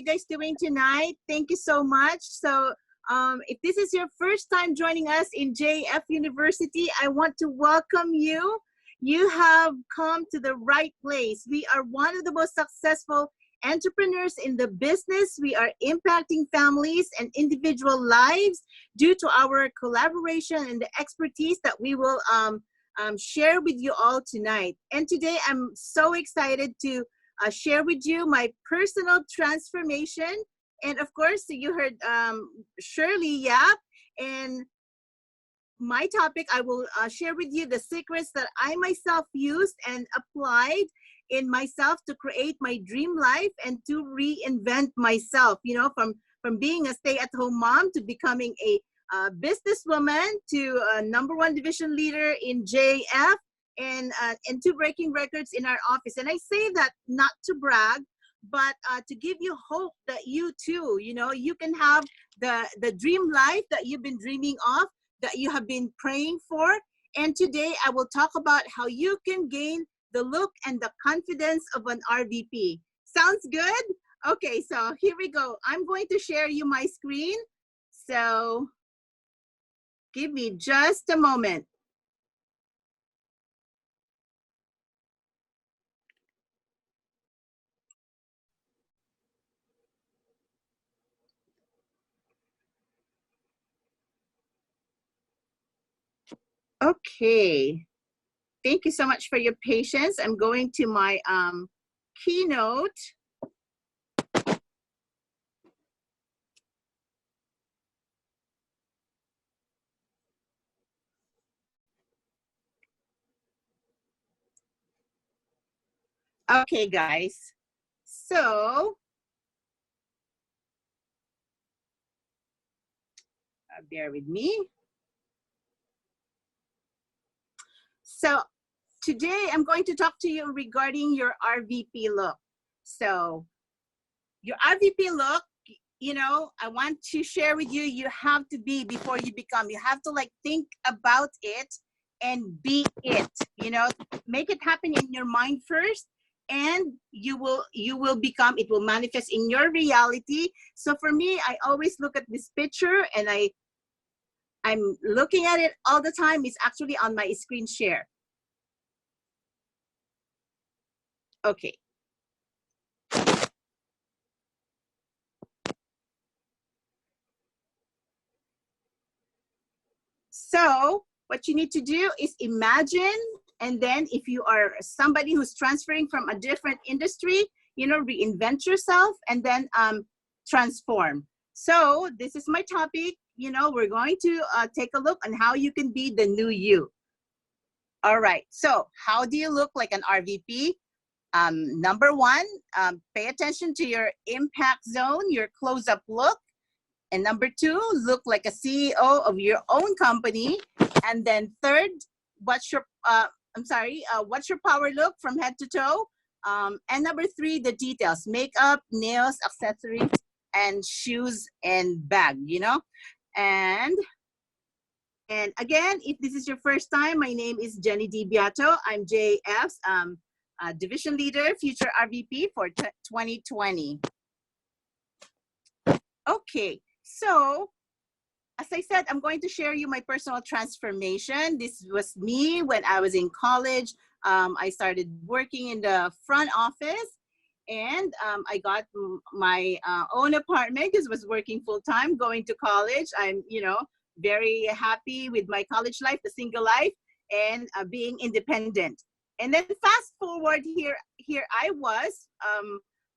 you guys doing tonight? Thank you so much. So if this is your first time joining us in JF University, I want to welcome you. You have come to the right place. We are one of the most successful entrepreneurs in the business. We are impacting families and individual lives due to our collaboration and the expertise that we will share with you all tonight. And today I'm so excited to share with you my personal transformation. And of course, you heard Shirley Yap. And my topic, I will share with you the secrets that I myself used and applied in myself to create my dream life and to reinvent myself, you know, from being a stay-at-home mom to becoming a businesswoman to #1 division leader in JF and to breaking records in our office. And I say that not to brag, but to give you hope that you too, you know, you can have the dream life that you've been dreaming of, that you have been praying for. And today I will talk about how you can gain the look and the confidence of an RVP. Sounds good? Okay, so here we go. I'm going to share you my screen. So give me just a moment. Okay. Thank you so much for your patience. I'm going to my keynote. Okay, guys. So bear with me. So today I'm going to talk to you regarding your RVP look. So your RVP look, you know, I want to share with you, you have to be before you become. You have to like think about it and be it, you know, make it happen in your mind first, and you will become, it will manifest in your reality. So for me, I always look at this picture and I'm looking at it all the time. It's actually on my screen share. Okay. So what you need to do is imagine, and then if you are somebody who's transferring from a different industry, you know, reinvent yourself and then transform. So this is my topic. You know, we're going to take a look on how you can be the new you. All right, so how do you look like an RVP? #1, pay attention to your impact zone, your close-up look. And #2, look like a CEO of your own company. And then third, what's your power look from head to toe? And #3, the details, makeup, nails, accessories, and shoes and bag, you know? And again, if this is your first time, my name is Jenny D. Beato. I'm JF's division leader, future RVP for 2020. Okay, so as I said, I'm going to share you my personal transformation. This was me when I was in college. I started working in the front office, and I got my own apartment because I was working full time, going to college. I'm, you know, very happy with my college life, the single life, and being independent. And then fast forward, here I was.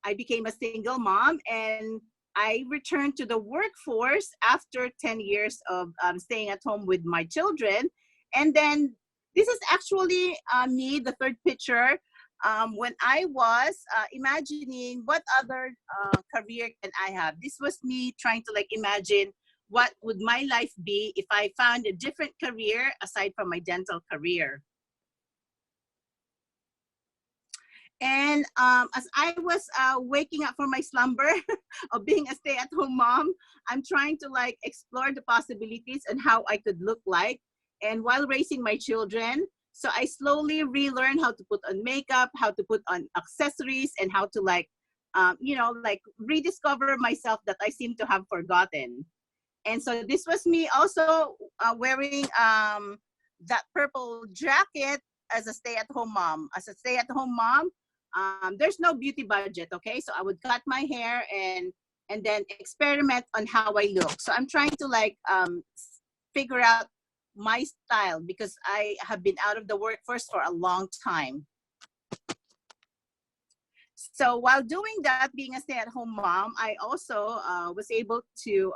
I became a single mom, and I returned to the workforce after 10 years of staying at home with my children. And then this is actually me, the third picture, when I was imagining what other career can I have. This was me trying to like imagine what would my life be if I found a different career aside from my dental career. And as I was waking up from my slumber of being a stay-at-home mom, I'm trying to like explore the possibilities and how I could look like. And while raising my children, so I slowly relearned how to put on makeup, how to put on accessories, and how to like you know, like rediscover myself that I seem to have forgotten. And so this was me also wearing that purple jacket as a stay-at-home mom. As a stay-at-home mom, there's no beauty budget, okay? So I would cut my hair and then experiment on how I look. So I'm trying to like figure out my style because I have been out of the workforce for a long time. So while doing that, being a stay-at-home mom, I also was able to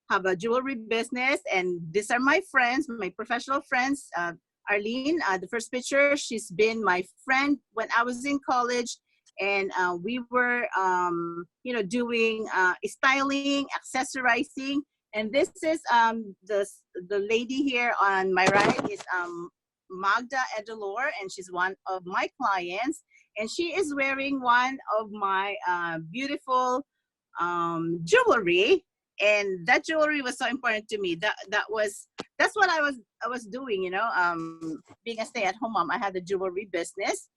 have a jewelry business. And these are my friends, my professional friends. Arlene, the first picture, she's been my friend when I was in college. And we were, you know, doing styling, accessorizing. And this is the lady here on my right is Magda Edulor, and she's one of my clients. And she is wearing one of my beautiful jewelry, and that jewelry was so important to me. That's what I was doing, you know, being a stay-at-home mom. I had a jewelry business,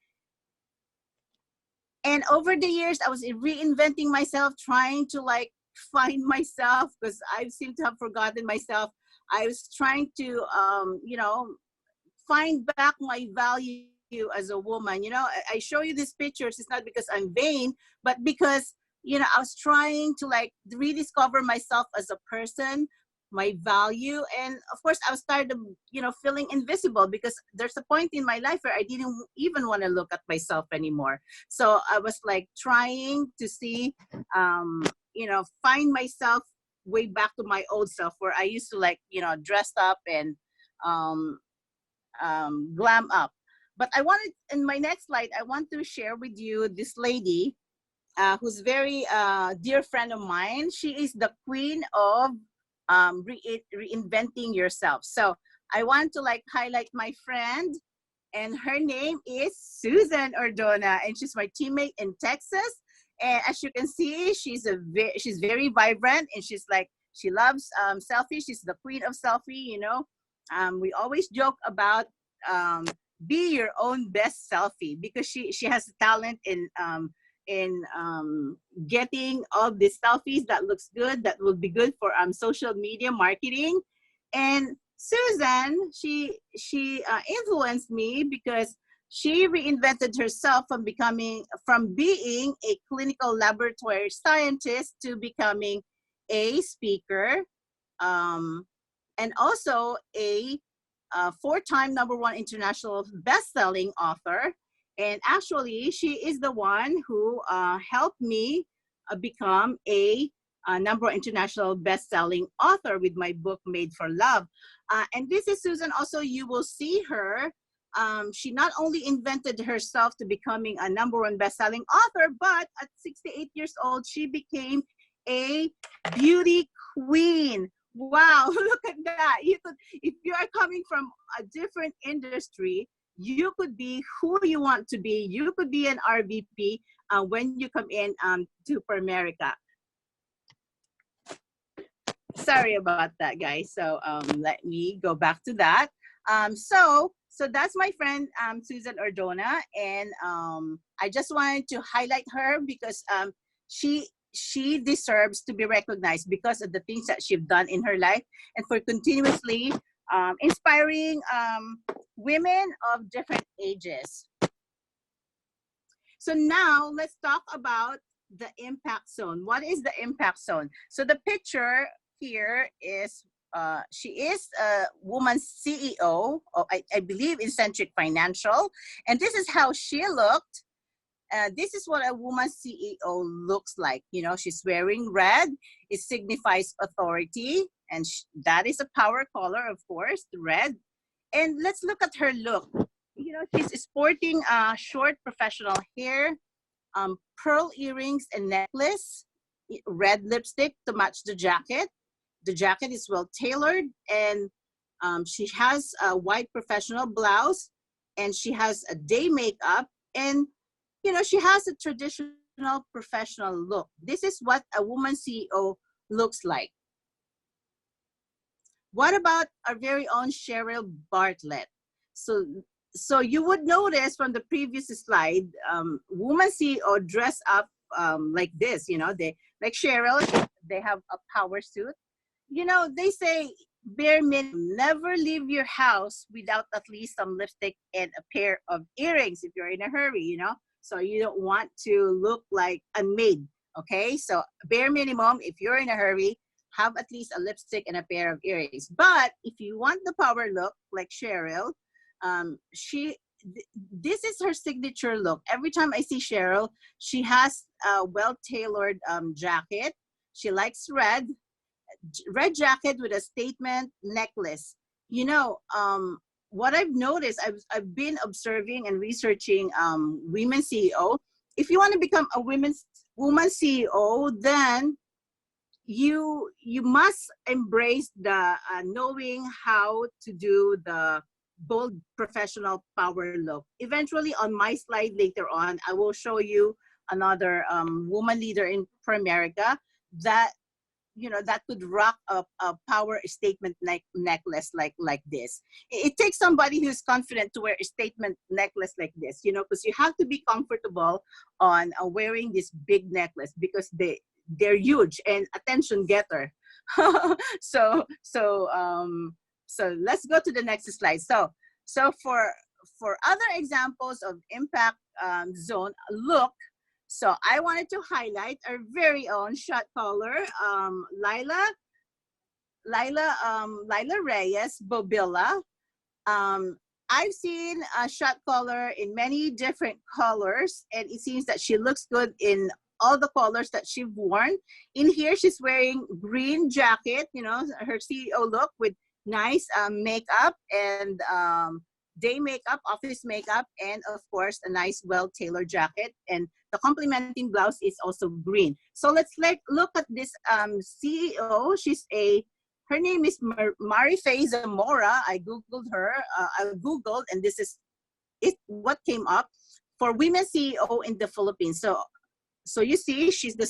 and over the years I was reinventing myself, trying to like find myself because I seem to have forgotten myself. I was trying to you know, find back my value as a woman. You know, I show you these pictures, it's not because I'm vain, but because, you know, I was trying to like rediscover myself as a person, my value. And of course I was tired of, you know, feeling invisible because there's a point in my life where I didn't even want to look at myself anymore. So I was like trying to see, you know, find myself way back to my old self where I used to like, you know, dress up and glam up. But I wanted, in my next slide, I want to share with you this lady who's very dear friend of mine. She is the queen of reinventing yourself. So I want to like highlight my friend, and her name is Susan Ordona, and she's my teammate in Texas. And as you can see, she's very vibrant, and she's like, she loves selfies. She's the queen of selfie, you know. We always joke about be your own best selfie because she has talent in getting all these selfies that looks good, that will be good for social media marketing. And Susan, she influenced me because she reinvented herself from being a clinical laboratory scientist to becoming a speaker, and also a four-time #1 international best-selling author. And actually, she is the one who helped me become a #1 international best-selling author with my book, Made for Love. And this is Susan. Also, you will see her. She not only invented herself to becoming a #1 best-selling author, but at 68 years old, she became a beauty queen. Wow, look at that. You could, if you are coming from a different industry, you could be who you want to be. You could be an RVP when you come in to America. Sorry about that, guys. So let me go back to that. So that's my friend Susan Ordona, and I just wanted to highlight her because she deserves to be recognized because of the things that she's done in her life and for continuously inspiring women of different ages. So now let's talk about the impact zone. What is the impact zone? So the picture here is she is a woman CEO, I believe in Centric Financial, and this is how she looked. This is what a woman CEO looks like. You know, she's wearing red. It signifies authority, and that is a power color, of course, red. And let's look at her look. You know, she's sporting short professional hair, pearl earrings and necklace, red lipstick to match the jacket. The jacket is well tailored, and she has a white professional blouse, and she has a day makeup, and you know, she has a traditional professional look. This is what a woman CEO looks like. What about our very own Cheryl Bartlett? So you would notice from the previous slide, woman CEO dress up like this, you know, they like Cheryl, they have a power suit. You know, they say bare minimum, never leave your house without at least some lipstick and a pair of earrings if you're in a hurry, you know. So you don't want to look like unmade. Okay, so bare minimum, if you're in a hurry, have at least a lipstick and a pair of earrings. But if you want the power look like Cheryl, this is her signature look. Every time I see Cheryl, she has a well-tailored jacket. She likes red jacket with a statement necklace. You know, what I've noticed, I've been observing and researching women CEO. If you want to become a woman CEO, then you must embrace the knowing how to do the bold professional power look. Eventually, on my slide later on, I will show you another woman leader in for America that, you know, that could rock a power statement necklace like this. It takes somebody who's confident to wear a statement necklace like this, you know, because you have to be comfortable on wearing this big necklace because they're huge and attention getter. so so let's go to the next slide. So for other examples of impact zone look, so I wanted to highlight our very own shot caller, Lila Reyes Bobilla. I've seen a shot caller in many different colors, and it seems that she looks good in all the colors that she's worn. In here, she's wearing green jacket, you know, her CEO look with nice makeup and day makeup, office makeup, and of course, a nice well-tailored jacket. And the complementing blouse is also green. So let's look at this CEO. Her name is Marife Zamora. I Googled her. And this is what came up for women CEO in the Philippines. So you see, she's the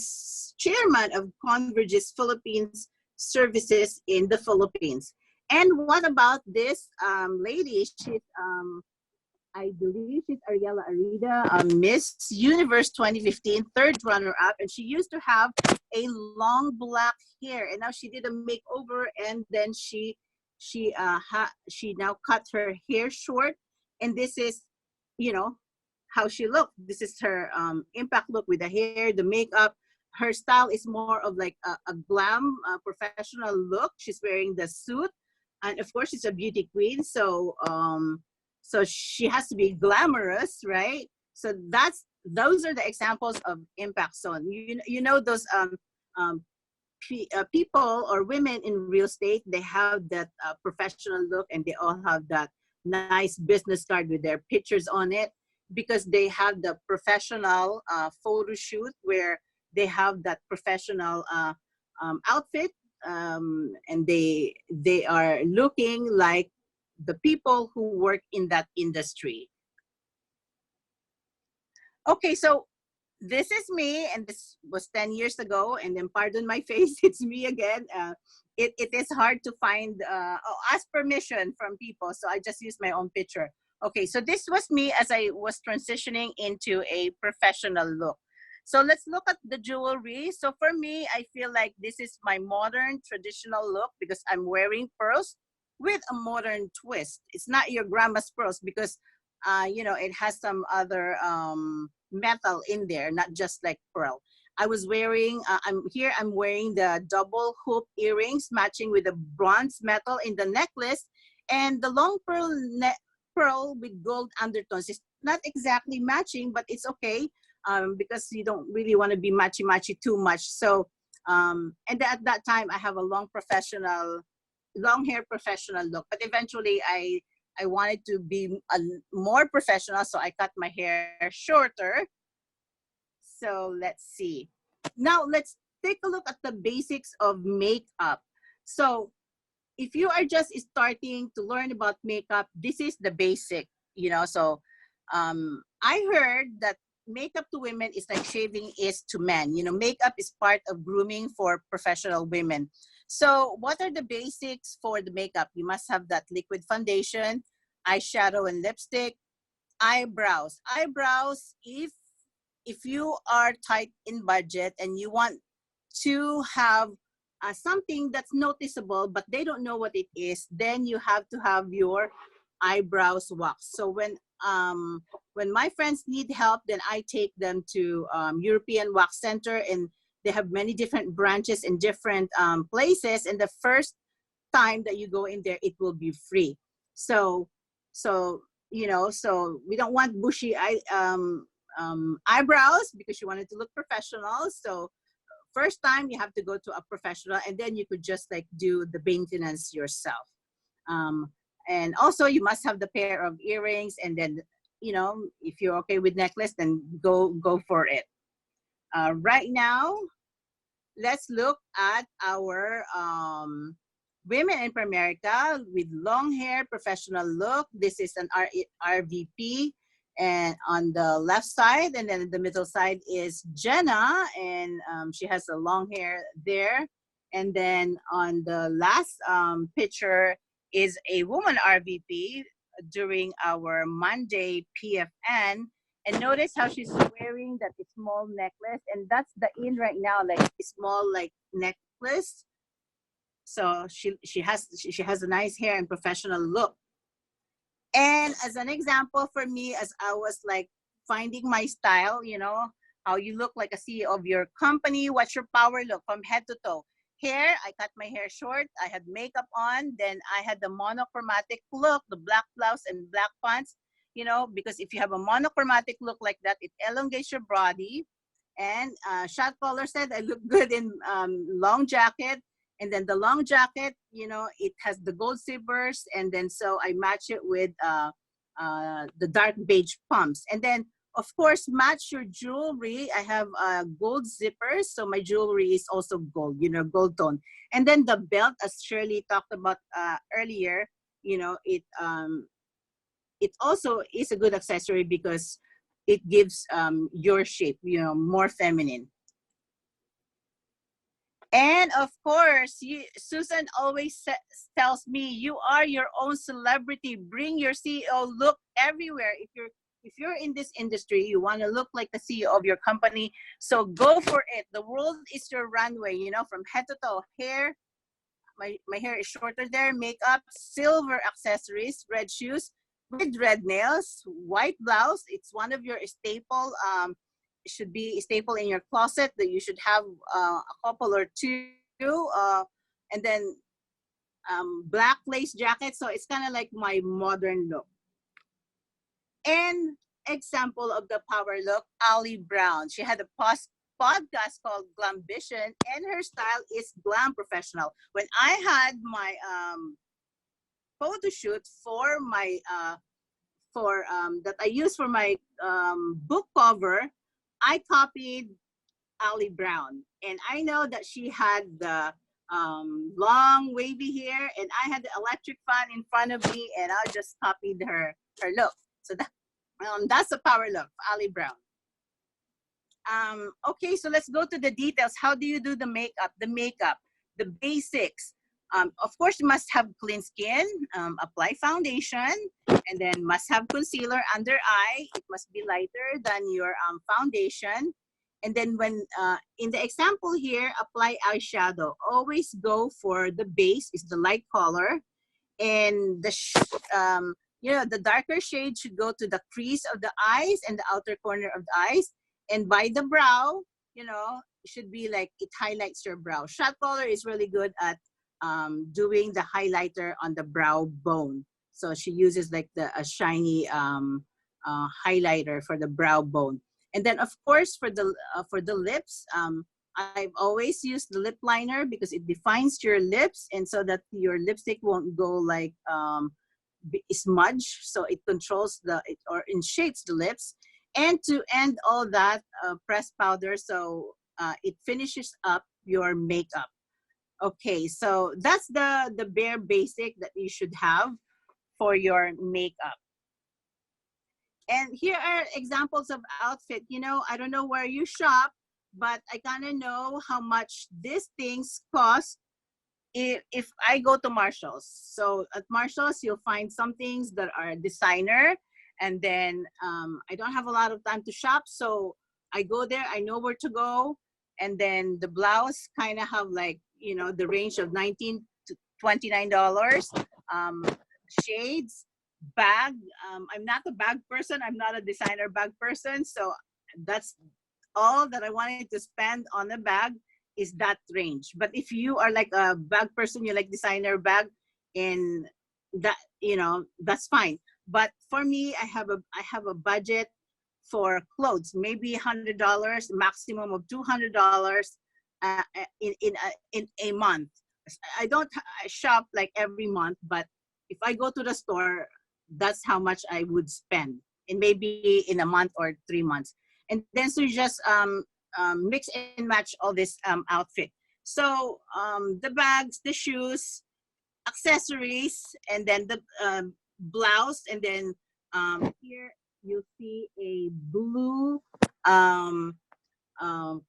chairman of Converge's Philippines services in the Philippines. And what about this lady? She's I believe she's Ariela Arida, Miss Universe 2015, third runner-up, and she used to have a long black hair, and now she did a makeover, and then she now cut her hair short, and this is, you know, how she looked. This is her impact look with the hair, the makeup. Her style is more of like a glam, professional look. She's wearing the suit, and of course, she's a beauty queen, so so she has to be glamorous, right? So those are the examples of impact zone. You know those people or women in real estate, they have that professional look, and they all have that nice business card with their pictures on it, because they have the professional photo shoot where they have that professional outfit, and they are looking like the people who work in that industry. Okay, so this is me, and this was 10 years ago, and then pardon my face, it's me again. It is hard to find, ask permission from people, so I just use my own picture. Okay, so this was me as I was transitioning into a professional look. So let's look at the jewelry. So for me, I feel like this is my modern traditional look because I'm wearing pearls with a modern twist. It's not your grandma's pearls because, you know, it has some other metal in there, not just like pearl. I was wearing, I'm wearing the double hoop earrings matching with the bronze metal in the necklace, and the long pearl with gold undertones. It's not exactly matching, but it's okay because you don't really want to be matchy too much. So, and at that time, I have a long hair professional look, but eventually I wanted to be more professional, so I cut my hair shorter. So let's see. Now let's take a look at the basics of makeup. So if you are just starting to learn about makeup, this is the basic, you know. So I heard that makeup to women is like shaving is to men. You know, makeup is part of grooming for professional women. So what are the basics for the makeup? You must have that liquid foundation, eyeshadow and lipstick, eyebrows. Eyebrows, if if you are tight in budget and you want to have something that's noticeable, but they don't know what it is, then you have to have your eyebrows waxed. So when my friends need help, then I take them to European Wax Center, and they have many different branches in different places. And the first time that you go in there, it will be free. So so so we don't want bushy eyebrows because you want it to look professional. So first time you have to go to a professional, and then you could just like do the maintenance yourself. um, and also you must have the pair of earrings, and then if you're okay with necklace, then go for it. Right now, let's look at our women in Primerica with long hair, professional look. This is an RVP, and on the left side, and then the middle side is Jenna, and she has a long hair there. And then on the last picture is a woman RVP during our Monday PFN. And notice how she's wearing that small necklace, and that's the in right now, like small like necklace. So she has a nice hair and professional look. And as an example for me, as I was like finding my style, how you look like a CEO of your company, what's your power look from head to toe. Hair, I cut my hair short, I had makeup on, then I had the monochromatic look, the black blouse and black pants, because if you have a monochromatic look like that, it elongates your body. And shot caller said I look good in long jacket. And then the long jacket, it has the gold zippers, and then so I match it with the dark beige pumps. And then of course match your jewelry. I have gold zippers, so my jewelry is also gold, gold tone. And then the belt, as Shirley talked about earlier, it also is a good accessory because it gives your shape, more feminine. And of course, Susan always tells me, you are your own celebrity. Bring your CEO look everywhere. If you're in this industry, you want to look like the CEO of your company. So go for it. The world is your runway, from head to toe. Hair, my hair is shorter there. Makeup, silver accessories, red shoes with red nails, white blouse. It's one of your staple. Should be a staple in your closet that you should have a couple or two. And then black lace jacket. So it's kind of like my modern look. And example of the power look, Ali Brown. She had a podcast called Glambition, and her style is glam professional. When I had my photo shoot for my that I used for my book cover, I copied Ali Brown, and I know that she had the long wavy hair, and I had the electric fan in front of me, and I just copied her look. So that's a power look, Ali Brown. Okay, so let's go to the details. How do you do the makeup? The basics. Of course, you must have clean skin, apply foundation, and then must have concealer under eye. It must be lighter than your foundation. And then when, in the example here, apply eyeshadow. Always go for the base, is the light color. And the darker shade should go to the crease of the eyes and the outer corner of the eyes. And by the brow, it should be like it highlights your brow. Shot color is really good at doing the highlighter on the brow bone. So she uses like a shiny highlighter for the brow bone. And then of course for the lips, I've always used the lip liner because it defines your lips, and so that your lipstick won't go like smudge. So it controls or in shapes the lips. And to end all that, pressed powder, so it finishes up your makeup. Okay, so that's the bare basic that you should have for your makeup. And here are examples of outfit. I don't know where you shop, but I kind of know how much these things cost if I go to Marshall's. So at Marshall's, you'll find some things that are designer. And then I don't have a lot of time to shop. So I go there, I know where to go. And then the blouse kind of have like, you know, the range of $19 to $29. Um, Shades, bag. I'm not a bag person. I'm not a designer bag person. So that's all that I wanted to spend on a bag is that range. But if you are like a bag person, you like designer bag, in that, you know, that's fine. But for me, I have a budget for clothes, maybe $100, maximum of $200 in a month. I don't shop like every month, but if I go to the store, that's how much I would spend in maybe in a month or 3 months. And then so you just mix and match all this outfit. So the bags, the shoes, accessories, and then the blouse, and then here you'll see a blue um,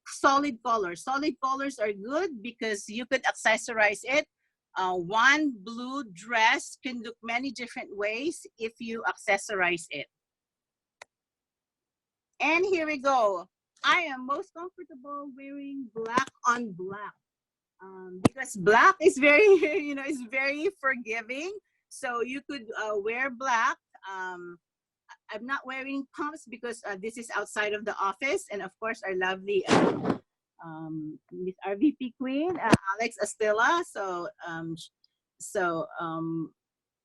solid color. Solid colors are good because you could accessorize it. One blue dress can look many different ways if you accessorize it. And here we go. I am most comfortable wearing black on black. Because black is very, you know, is very forgiving. So you could wear black. I'm not wearing pumps because this is outside of the office. And of course, our lovely Miss RVP Queen, Alex Estella. So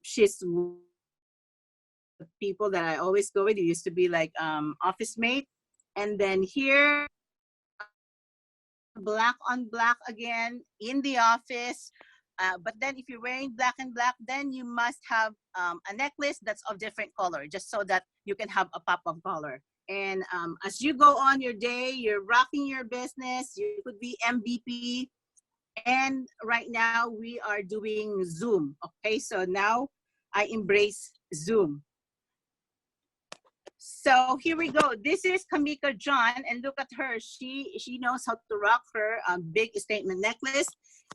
she's the people that I always go with. It used to be like office mate. And then here, black on black again in the office. But then if you're wearing black and black, then you must have a necklace that's of different color, just so that you can have a pop of color. And as you go on your day, you're rocking your business, you could be MVP. And right now we are doing Zoom. Okay, so now I embrace Zoom. So here we go. This is Kamika John, and look at her. She knows how to rock her big statement necklace.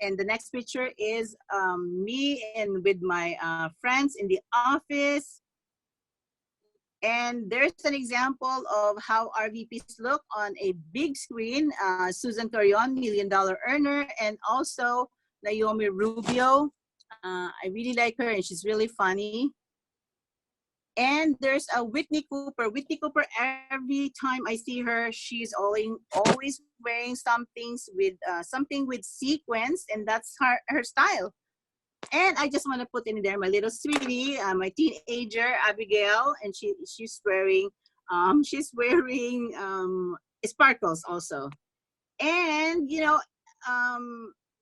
And the next picture is me and with my friends in the office. And there's an example of how RVPs look on a big screen. Susan Torion, $1 Million Earner, and also Naomi Rubio. I really like her, and she's really funny. And there's a Whitney Cooper. Whitney Cooper, every time I see her, she's always wearing something with sequins, and that's her style. And I just want to put in there my little sweetie, my teenager Abigail, and she's wearing sparkles also. And you know,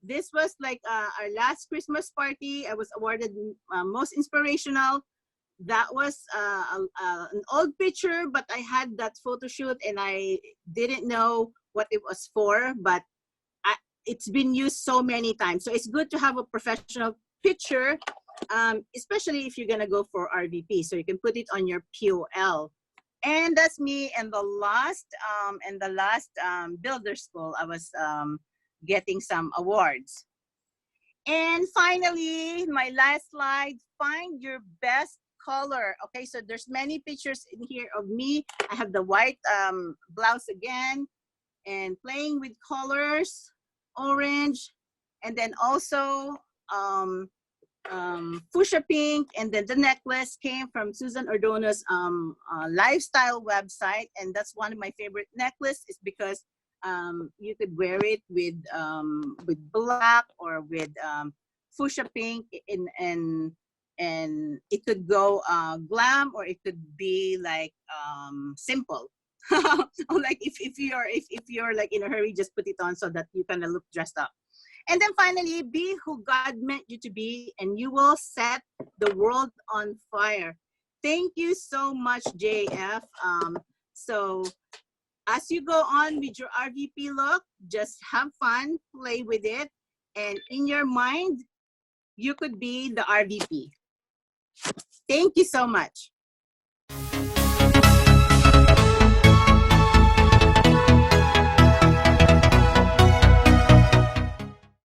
this was like our last Christmas party. I was awarded most inspirational. That was an old picture, but I had that photo shoot and I didn't know what it was for, but it's been used so many times. So it's good to have a professional picture, especially if you're gonna go for RVP, so you can put it on your POL. And that's me. And the last builder school, I was getting some awards. And finally, my last slide, find your best color. Okay, so there's many pictures in here of me. I have the white blouse again, and playing with colors, orange, and then also fuchsia pink, and then the necklace came from Susan Ordono's lifestyle website, and that's one of my favorite necklaces, is because you could wear it with black or with fuchsia pink, and it could go glam, or it could be like simple. Or like if you're like in a hurry, just put it on so that you kind of look dressed up. And then finally, be who God meant you to be, and you will set the world on fire. Thank you so much, JF. So as you go on with your RVP look, just have fun, play with it, and in your mind, you could be the RVP. Thank you so much.